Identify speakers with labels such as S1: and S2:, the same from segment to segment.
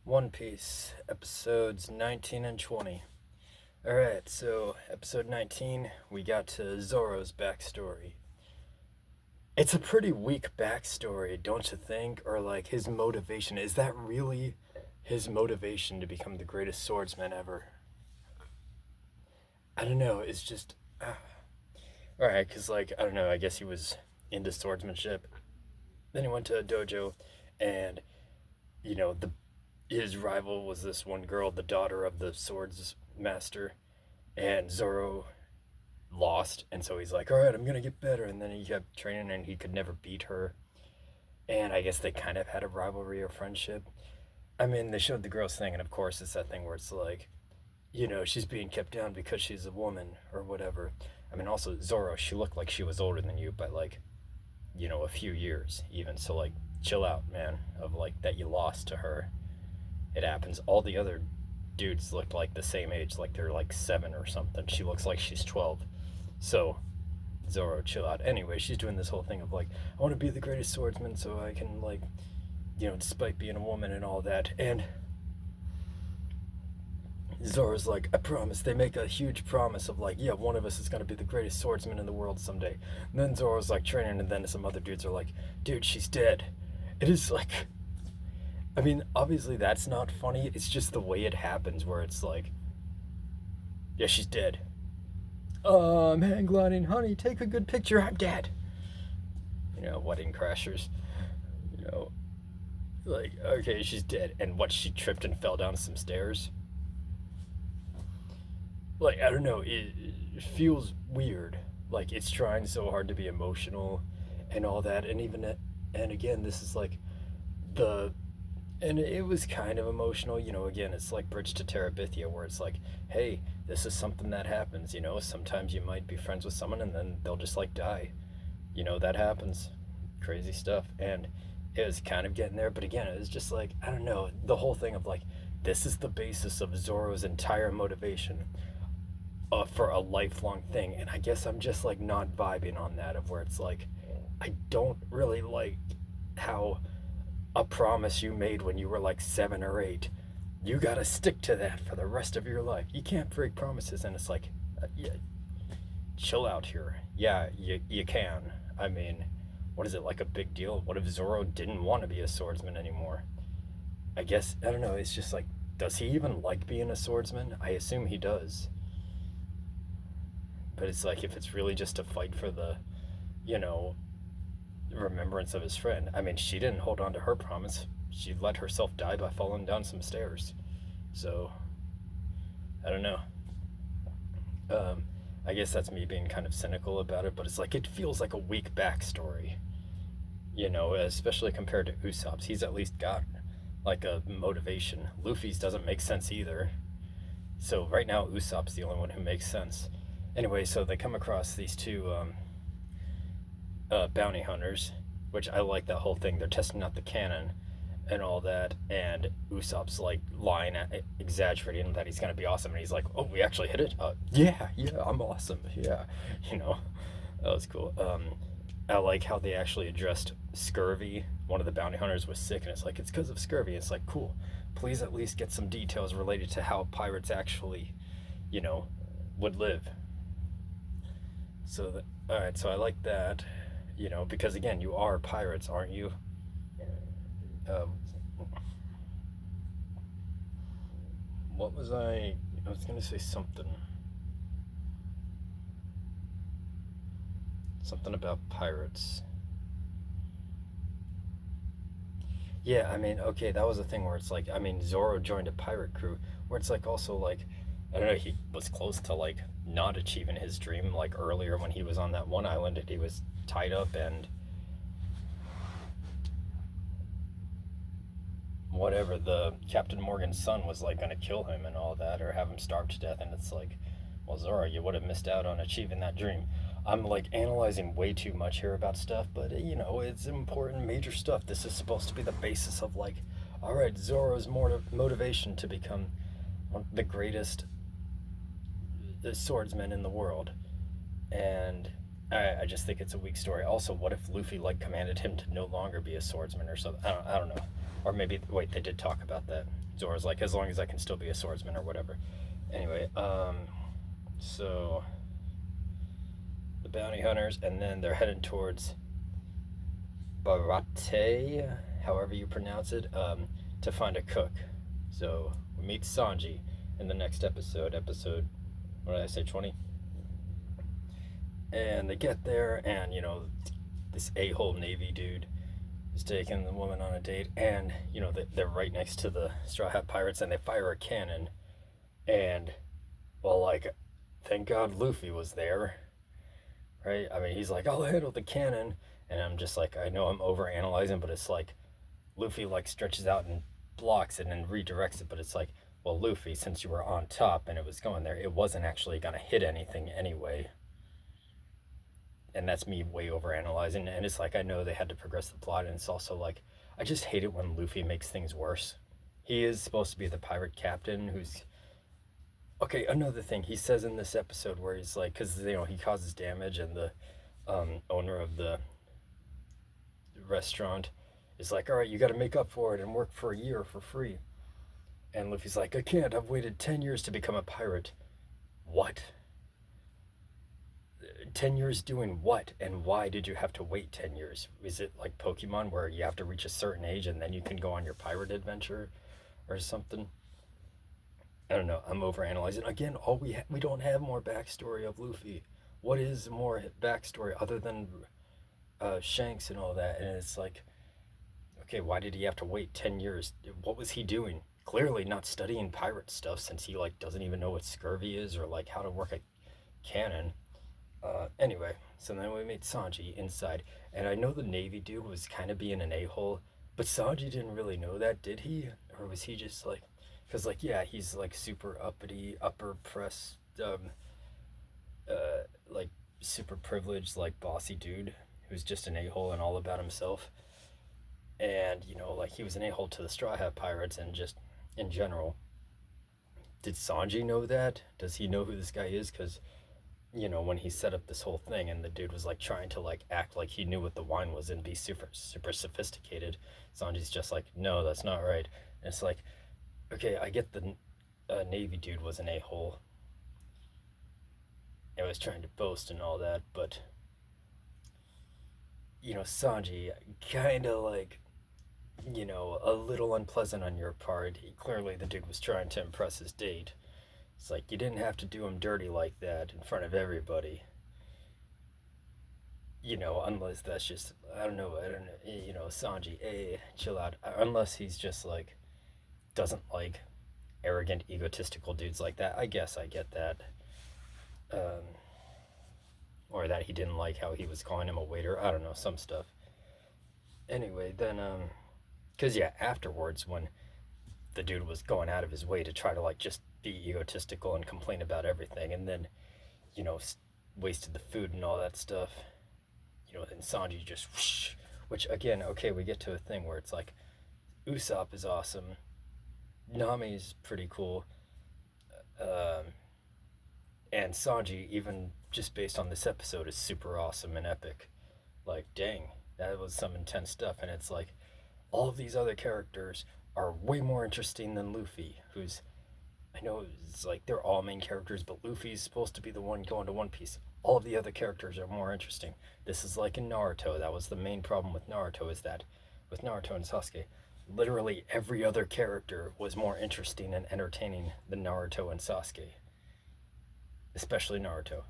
S1: One Piece, episodes 19 and 20. Alright, so episode 19, we got to Zoro's backstory. It's a pretty weak backstory, don't you think? Or like his motivation. Is that really his motivation to become the greatest swordsman ever? I don't know, it's just. Alright, because like, I don't know, I guess he was into swordsmanship. Then he went to a dojo, and, the his rival was this one girl, the daughter of the swords master, and Zoro lost, and so he's like, "All right, I'm gonna get better." And then he kept training, and he could never beat her. And I guess they kind of had a rivalry or friendship. I mean, they showed the girls thing, and of course, it's that thing where it's like, she's being kept down because she's a woman or whatever. I mean, also Zoro, she looked like she was older than you by like, a few years even. So like, chill out, man. Of like that you lost to her. It happens. All the other dudes look like the same age, like they're like 7 or something. She looks like she's 12. So, Zoro, chill out. Anyway, she's doing this whole thing of like, I want to be the greatest swordsman so I can, like, despite being a woman and all that. And Zoro's like, I promise. They make a huge promise of like, yeah, one of us is going to be the greatest swordsman in the world someday. And then Zoro's like training, and then some other dudes are like, dude, she's dead. It is like, I mean, obviously that's not funny. It's just the way it happens where it's like, yeah, she's dead. I'm hang gliding, honey, take a good picture, I'm dead. Wedding crashers. You know, like, okay, she's dead. And what, she tripped and fell down some stairs? Like, I don't know, it feels weird. Like, it's trying so hard to be emotional and all that. And again, this is like the and it was kind of emotional. Again, it's like Bridge to Terabithia, where it's like, hey, this is something that happens. Sometimes you might be friends with someone and then they'll just like die. That happens. Crazy stuff. And it was kind of getting there, but again, it was just like, I don't know, the whole thing of like, this is the basis of Zoro's entire motivation for a lifelong thing. And I guess I'm just like not vibing on that, of where it's like, I don't really like how a promise you made when you were like 7 or 8, you gotta stick to that for the rest of your life. You can't break promises. And it's like, yeah, chill out here. Yeah, you can. I mean, what is it, like a big deal? What if Zoro didn't want to be a swordsman anymore? I guess, I don't know, it's just like, does he even like being a swordsman? I assume he does. But it's like, if it's really just to fight for the, you know, remembrance of his friend. I mean, she didn't hold on to her promise. She let herself die by falling down some stairs. So, I don't know. Um, I guess that's me being kind of cynical about it, but it's like, it feels like a weak backstory, especially compared to Usopp's. He's at least got like a motivation. Luffy's doesn't make sense either. So, right now, Usopp's the only one who makes sense. Anyway, so they come across these two bounty hunters, which I like that whole thing. They're testing out the cannon and all that, and Usopp's like lying, exaggerating that he's gonna be awesome, and he's like, "Oh, we actually hit it. Yeah, I'm awesome. Yeah, you know, that was cool." I like how they actually addressed scurvy. One of the bounty hunters was sick, and it's like, it's because of scurvy. It's like, cool. Please at least get some details related to how pirates actually, you know, would live. So, all right. So I like that. Because again, you are pirates, aren't you? Um, what was I? I was gonna say something about pirates. Yeah, I mean, okay, that was the thing where it's like, I mean, Zoro joined a pirate crew, where it's like also like, I don't know, he was close to like not achieving his dream like earlier when he was on that one island and he was tied up and whatever, the Captain Morgan's son was like gonna kill him and all that, or have him starve to death, and it's like, well, Zora, you would have missed out on achieving that dream. I'm like analyzing way too much here about stuff, but it's important, major stuff. This is supposed to be the basis of like, all right, Zoro's motivation to become the greatest swordsman in the world, and I just think it's a weak story. Also, what if Luffy commanded him to no longer be a swordsman or something? I don't know. Or maybe wait, they did talk about that. Zoro's like, as long as I can still be a swordsman or whatever. Anyway, so the bounty hunters, and then they're heading towards Barate, however you pronounce it, to find a cook. So we meet Sanji in the next episode. What did I say, 20? And they get there, and this a-hole Navy dude is taking the woman on a date, and they're right next to the Straw Hat Pirates, and they fire a cannon, and well, like, thank God Luffy was there, right? I mean, he's like, I'll handle the cannon, and I'm just like, I know I'm over analyzing, but it's like Luffy like stretches out and blocks it and redirects it, but it's like, well, Luffy, since you were on top and it was going there, it wasn't actually gonna hit anything anyway. And that's me way over analyzing. And it's like, I know they had to progress the plot, and it's also like, I just hate it when Luffy makes things worse. He is supposed to be the pirate captain who's okay. Another thing he says in this episode where he's like, because he causes damage, and the owner of the restaurant is like, all right, you got to make up for it and work for a year for free. And Luffy's like, I can't, I've waited 10 years to become a pirate. What? 10 years doing what? And why did you have to wait 10 years? Is it like Pokemon where you have to reach a certain age and then you can go on your pirate adventure or something? I don't know. I'm overanalyzing. Again, we don't have more backstory of Luffy. What is more backstory other than Shanks and all that? And it's like, okay, why did he have to wait 10 years? What was he doing? Clearly not studying pirate stuff, since he like doesn't even know what scurvy is or like how to work a cannon. Anyway, so then we meet Sanji inside, and I know the Navy dude was kind of being an a-hole, but Sanji didn't really know that, did he? Or was he just like, because like, yeah, he's like super uppity, upper press, like super privileged, like bossy dude who's just an a-hole and all about himself. And like, he was an a-hole to the Straw Hat Pirates and just in general. Did Sanji know that? Does he know who this guy is? Because when he set up this whole thing and the dude was like trying to like act like he knew what the wine was and be super super sophisticated, Sanji's just like, no, that's not right. And it's like, okay, I get the Navy dude was an a-hole and was trying to boast and all that, but Sanji kind of like, a little unpleasant on your part. Clearly the dude was trying to impress his date. It's like, you didn't have to do him dirty like that in front of everybody. Unless that's just, I don't know, Sanji, hey, chill out. Unless he's just like, doesn't like arrogant, egotistical dudes like that. I guess I get that. Or that he didn't like how he was calling him a waiter. I don't know, some stuff. Anyway, then, because yeah, afterwards, when the dude was going out of his way to try to like just be egotistical and complain about everything, and then wasted the food and all that stuff, then Sanji just whoosh, which again, okay, we get to a thing where it's like Usopp is awesome, Nami's pretty cool, and Sanji, even just based on this episode, is super awesome and epic. Like, dang, that was some intense stuff. And it's like, all of these other characters are way more interesting than Luffy, who's, I know it's like they're all main characters, but Luffy's supposed to be the one going to One Piece. All of the other characters are more interesting. This is like in Naruto. That was the main problem with Naruto, is that with Naruto and Sasuke, literally every other character was more interesting and entertaining than Naruto and Sasuke. Especially Naruto.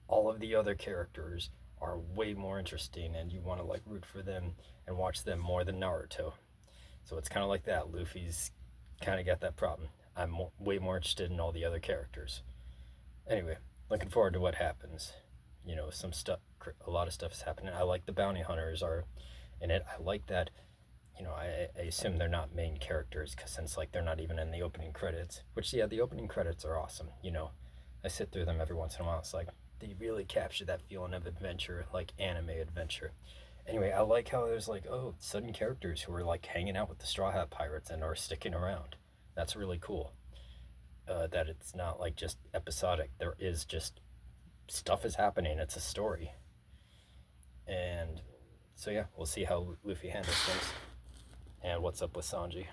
S1: All of the other characters are way more interesting, and you want to like root for them and watch them more than Naruto. So it's kind of like that. Luffy's kind of got that problem. I'm way more interested in all the other characters. Anyway, looking forward to what happens. Some stuff, a lot of stuff is happening. I like the bounty hunters are in it. I like that. I assume they're not main characters, because since like they're not even in the opening credits, which yeah, the opening credits are awesome. I sit through them every once in a while. It's like, they really capture that feeling of adventure, like anime adventure. Anyway, I like how there's like, oh, sudden characters who are like hanging out with the Straw Hat Pirates and are sticking around. That's really cool. That it's not like just episodic. There is just stuff is happening. It's a story. And so yeah, we'll see how Luffy handles things and what's up with Sanji.